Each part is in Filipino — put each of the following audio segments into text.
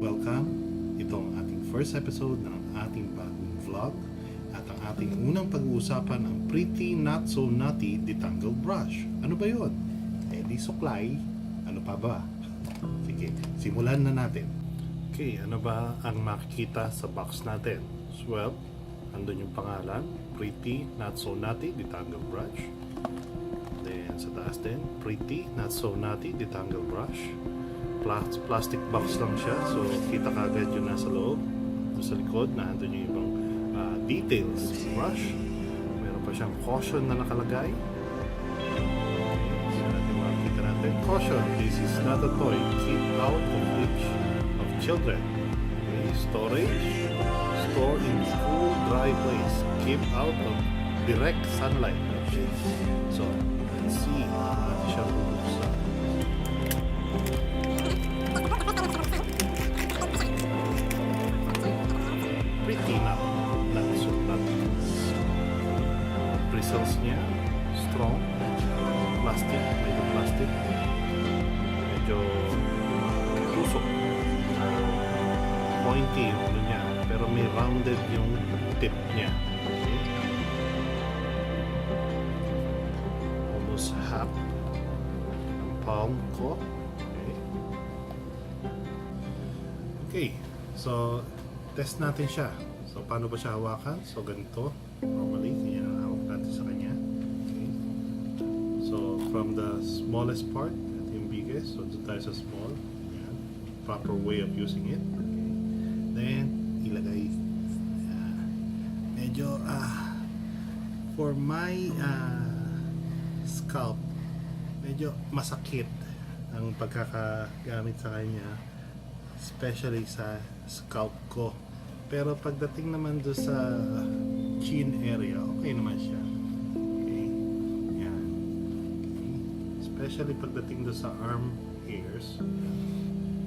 Welcome! Ito ang ating first episode ng ating bagong vlog at ang ating unang pag-uusapan ang Pretty Not So Knotty Detangled Brush. Ano ba yun? Di suklay. Ano pa ba? Sige, simulan na natin. Okay, ano ba ang makikita sa box natin? Well, andun yung pangalan, Pretty Not So Knotty Detangled Brush. Then sa taas din, Pretty Not So Knotty Detangled Brush. Plastic box lang siya, so kita kagad yung nasa loob. Ito sa likod, nandun yung ibang details. Brush, meron pa siyang caution na nakalagay. So natin makikita natin, caution, this is not a toy, keep out of reach of children. Okay. Storage, store in cool, dry place, keep out of direct sunlight. Okay. So let's see, natin siya bubuksan. Pretty not so not. Bristles niya strong, plastic, medyo plastic, medyo tusok, pointy yung ano niya, pero may rounded yung tip niya. Okay. Almost half ng palm ko. Okay, so test natin siya. So paano ba siya hawakan? So ganito, normally, yan ang hawak natin sa kanya. Okay. So from the smallest part, ito yung biggest. So dito tayo sa small. Yan. Proper way of using it. Okay. Then ilagay. Medyo for my scalp, medyo masakit ang pagkakagamit sa kanya, especially sa scalp ko. Pero pagdating naman do sa chin area, okay naman siya. Okay. Yan. Okay. Especially pagdating do sa arm hairs,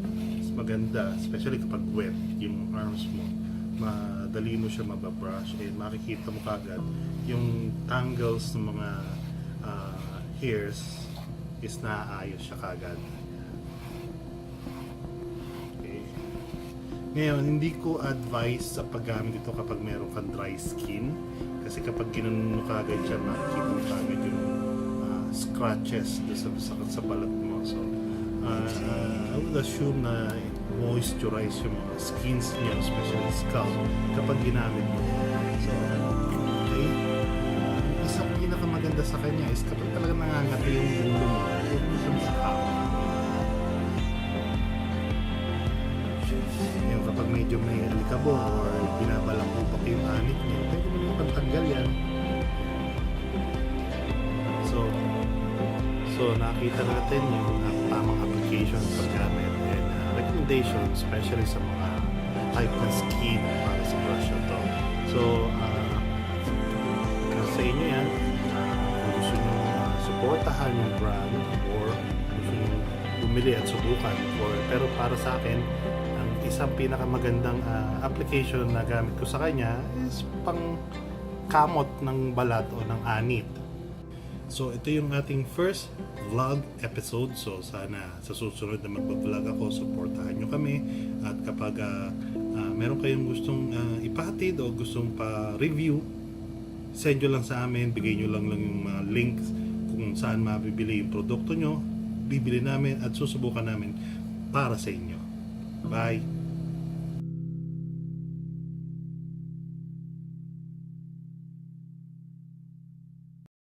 mas maganda, especially kapag wet yung arms mo. Madali mo siya mababrush and makikita mo kagad yung tangles ng mga hairs is naayos siya kagad. Ngayon, hindi ko advise sa paggamit ito kapag meron kang dry skin. Kasi kapag ginanon mo kagad siya, makikita mo kagad yung scratches sa balat mo. So, I would assume na moisturize yung mga skins niya, especially scalp, kapag ginamit mo. So, okay. Isang pinakamaganda sa kanya is kapag talaga nangangati yung ulo mo, huwag mo siyang sakap. Kapag medyo may alikabok or binabalakubak yung anit niya, pwede mo yung pantanggal yan. So nakita natin yung tamang application paggamit and recommendation, especially sa mga type ng skin para sa brush na to. So sa inyo yan, kung gusto nyo supportahan yung brand or gusto nyo bumili at subukan, pero para sa akin, isang pinakamagandang application na gamit ko sa kanya is pang kamot ng balat o ng anit. So ito yung ating first vlog episode. So sana sa susunod na magbablog ako, supportahan nyo kami. At kapag meron kayong gustong ipahatid o gustong pa-review, send nyo lang sa amin, bigay nyo lang yung mga links kung saan mabibili yung produkto nyo. Bibili namin at susubukan namin para sa inyo. Bye!